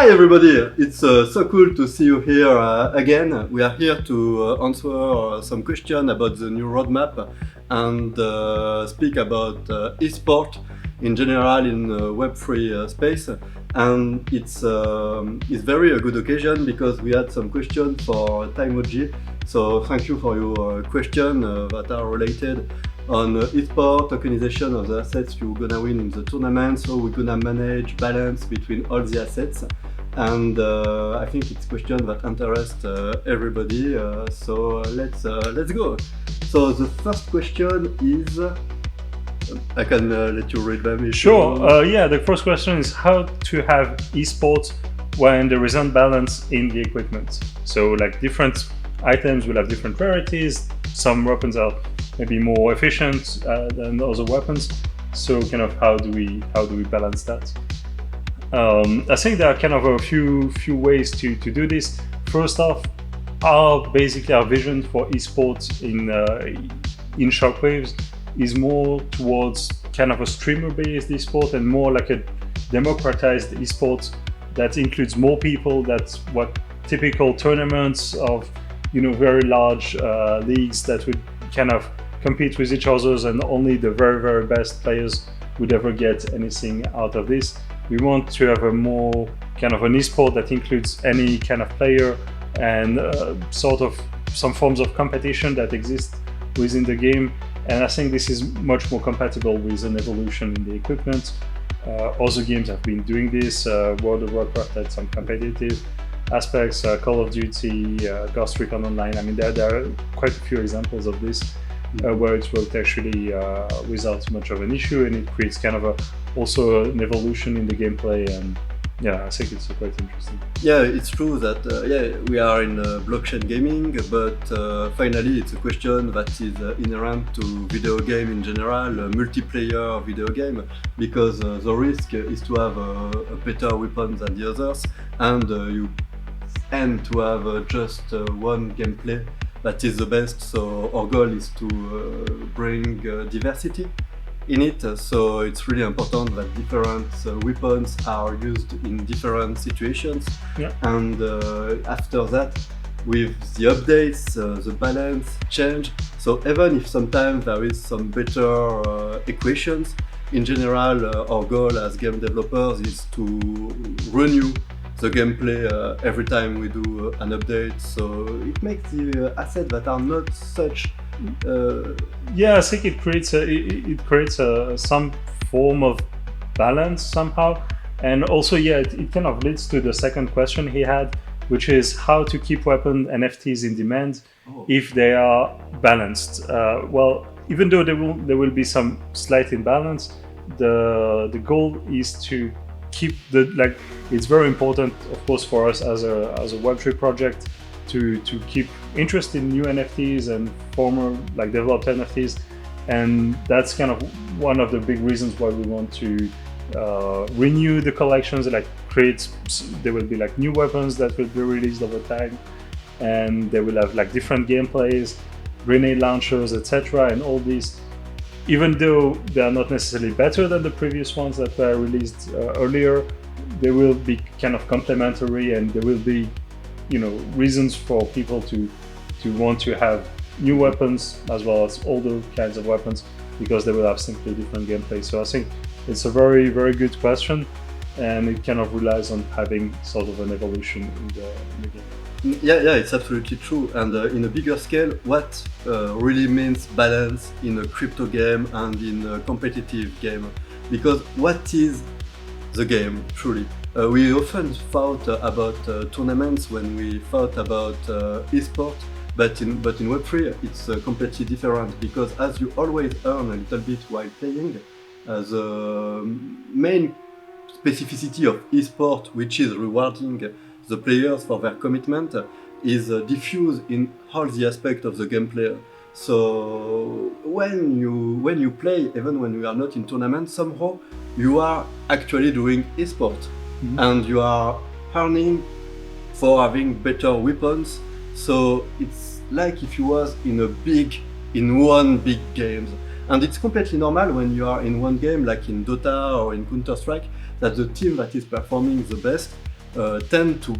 Hi everybody, it's so cool to see you here again. We are here to answer some questions about the new roadmap and speak about esport in general in Web3 space. And it's very a good occasion because we had some questions for Timoji. So thank you for your question that are related on esport, tokenization of the assets you're gonna win in the tournament. So we're gonna manage balance between all the assets. And I think it's a question that interests everybody. So let's go. So the first question is, I can let you read them. Sure. Yeah, the first question is how to have esports when there is unbalance in the equipment. So like different items will have different rarities. Some weapons are maybe more efficient than other weapons. So kind of how do we balance that? I think there are kind of a few ways to do this. First off, our vision for esports in Shockwaves is more towards kind of a streamer-based esport and more like a democratized esport that includes more people. That's what typical tournaments of very large leagues that would kind of compete with each other, and only the very, very best players would ever get anything out of this. We want to have a more kind of an esport that includes any kind of player and sort of some forms of competition that exist within the game. And I think this is much more compatible with an evolution in the equipment. Other games have been doing this. World of Warcraft had some competitive aspects. Call of Duty, Ghost Recon Online. I mean, there are quite a few examples of this where it worked actually without much of an issue, and it creates kind of also an evolution in the gameplay. And yeah, I think it's quite interesting. Yeah, it's true that we are in blockchain gaming, but finally it's a question that is inherent to video game in general, multiplayer video game, because the risk is to have a better weapon than the others, and you aim to have just one gameplay that is the best. So our goal is to bring diversity in it. So it's really important that different weapons are used in different situations. Yeah. And after that, with the updates, the balance change. So even if sometimes there is some better equations, in general, our goal as game developers is to renew the gameplay every time we do an update. So it makes the assets that are not such. Yeah, I think it creates some form of balance somehow, and also it kind of leads to the second question he had, which is how to keep weapon NFTs in demand if they are balanced. Well, even though there will be some slight imbalance, the goal is to keep it's very important, of course, for us as a Web3 project to keep interest in new NFTs and former developed NFTs, and that's kind of one of the big reasons why we want to renew the collections. There will be new weapons that will be released over time, and they will have different gameplays, grenade launchers, etc. And all these, even though they are not necessarily better than the previous ones that were released earlier, they will be kind of complementary, and there will be reasons for people to want to have new weapons as well as older kinds of weapons, because they will have simply different gameplay. So I think it's a very, very good question, and it kind of relies on having sort of an evolution in the game. Yeah, it's absolutely true. And in a bigger scale, what really means balance in a crypto game and in a competitive game? Because what is the game truly? We often thought about tournaments when we thought about esport, but in Web3 it's completely different, because as you always earn a little bit while playing, the main specificity of esport, which is rewarding the players for their commitment, is diffused in all the aspects of the gameplay. So when you play, even when you are not in tournament, somehow you are actually doing esport. Mm-hmm. And you are earning for having better weapons. So it's like if you was in one big game. And it's completely normal when you are in one game, like in Dota or in Counter-Strike, that the team that is performing the best tend to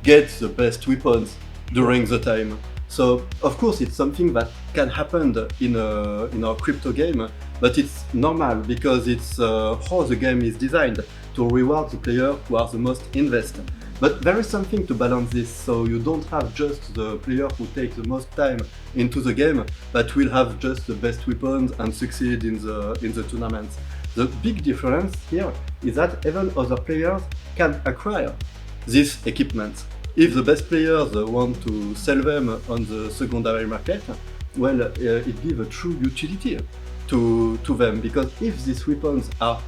get the best weapons during the time. So of course it's something that can happen in our crypto game, but it's normal because it's how the game is designed to reward the player who are the most invested. But there is something to balance this, so you don't have just the player who takes the most time into the game, but will have just the best weapons and succeed in the tournaments. The big difference here is that even other players can acquire this equipment. If the best players want to sell them on the secondary market, well, it gives a true utility to them, because if these weapons are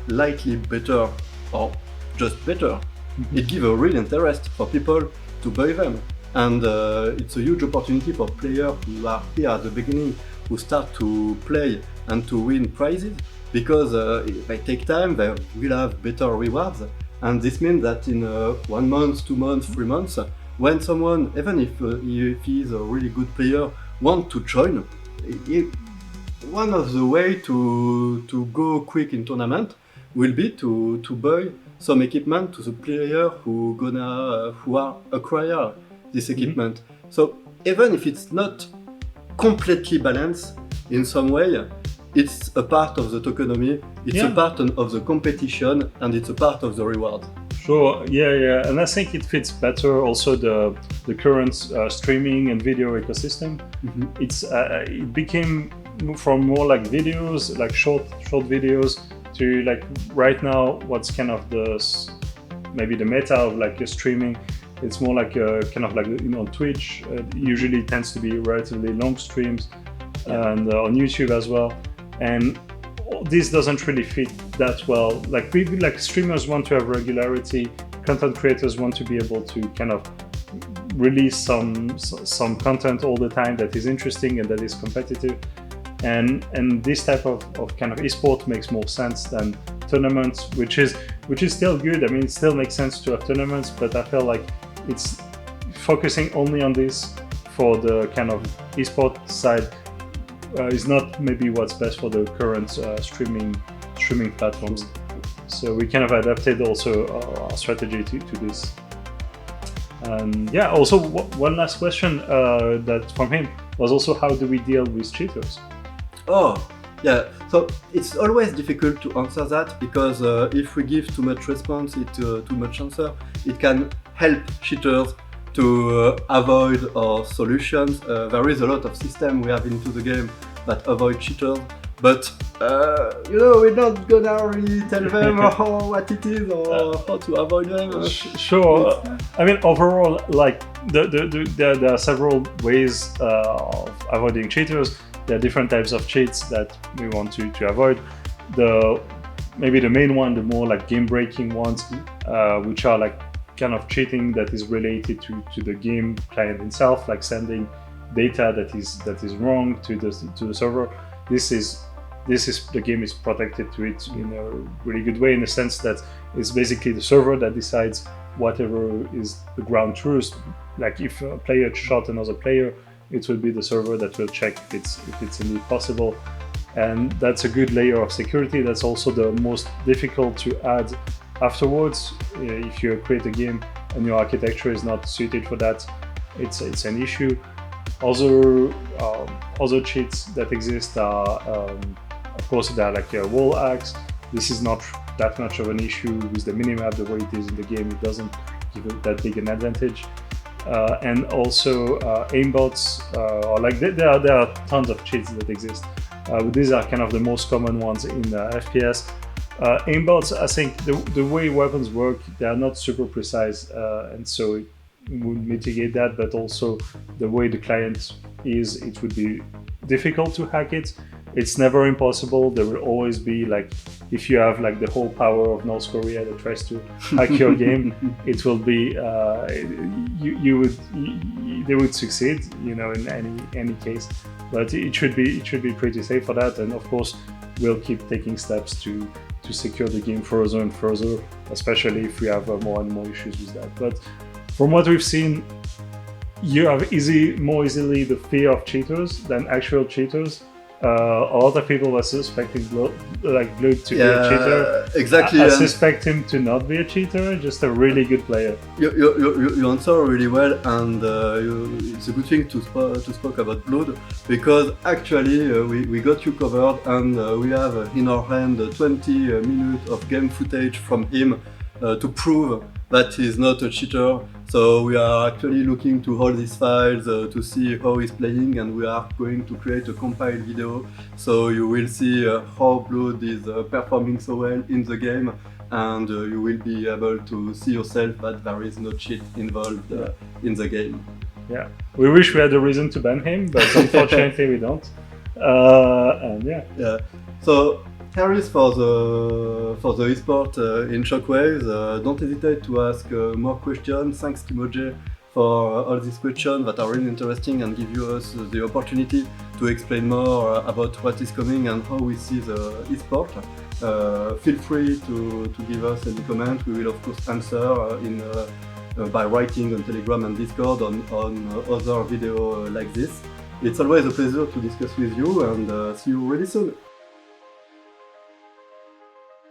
slightly better or just better, it gives a real interest for people to buy them. And it's a huge opportunity for players who are here at the beginning, who start to play and to win prizes, because if they take time, they will have better rewards. And this means that in 1 month, 2 months, 3 months, when someone, even if he is a really good player, wants to join, one of the ways to go quick in tournament will be to buy some equipment to the player who are acquire this equipment. So even if it's not completely balanced in some way, it's a part of the tokenomics, it's a part of the competition, and it's a part of the reward. Sure, yeah, and I think it fits better also the current streaming and video ecosystem. It became from more like videos, like short videos, to like right now what's kind of maybe the meta of like streaming. It's more like kind of like, you know, on Twitch usually tends to be relatively long streams, and on YouTube as well. And this doesn't really fit that well. Like people, like streamers want to have regularity, content creators want to be able to kind of release some content all the time that is interesting and that is competitive. And this type of kind of esport makes more sense than tournaments, which is still good. I mean, it still makes sense to have tournaments, but I feel like it's focusing only on this for the kind of esport side is not maybe what's best for the current streaming platforms. So we kind of adapted also our strategy to this. And yeah, also one last question that from him was also, how do we deal with cheaters? Oh, yeah. So it's always difficult to answer that, because if we give too much response, too much answer, it can help cheaters to avoid our solutions. There is a lot of system we have into the game that avoid cheaters, but we're not gonna really tell them what it is or how to avoid them. Sure. I mean, overall, like there are several ways of avoiding cheaters. There are different types of cheats that we want to avoid. Maybe the main one, the more like game-breaking ones, which are like kind of cheating that is related to the game client itself, like sending data that is wrong to the server. This is the game is protected to it in a really good way, in the sense that it's basically the server that decides whatever is the ground truth. Like if a player shot another player, it will be the server that will check if it's indeed possible. And that's a good layer of security. That's also the most difficult to add afterwards. If you create a game and your architecture is not suited for that, it's an issue. Other cheats that exist are, of course, there are like wall hacks. This is not that much of an issue with the minimap, the way it is in the game. It doesn't give it that big an advantage. And also aimbots, or like there are tons of cheats that exist. But these are kind of the most common ones in FPS. Aimbots, I think the way weapons work, they are not super precise, and so it would mitigate that. But also the way the client is, it would be difficult to hack it. It's never impossible. There will always be, like, if you have like the whole power of North Korea that tries to hack your game, it will be they would succeed, in any case. But it should be pretty safe for that. And of course, we'll keep taking steps to secure the game further and further, especially if we have more and more issues with that. But from what we've seen, you have more easily the fear of cheaters than actual cheaters. a lot of people were suspecting Blood to be a cheater. Exactly. I suspect him to not be a cheater, just a really good player. You answer really well, and it's a good thing to speak about Blood, because actually we got you covered, and we have in our hand 20 minutes of game footage from him to prove that he's not a cheater. So we are actually looking to all these files to see how he's playing, and we are going to create a compiled video, so you will see how Blood is performing so well in the game, and you will be able to see yourself that there is no cheat involved in the game. Yeah, we wish we had a reason to ban him, but unfortunately we don't. And yeah. So here is for the esport in Shockwaves. Don't hesitate to ask more questions. Thanks to Moje for all these questions that are really interesting and give us the opportunity to explain more about what is coming and how we see the esport. Feel free to give us any comment. We will of course answer by writing on Telegram and Discord on other video like this. It's always a pleasure to discuss with you, and see you really soon.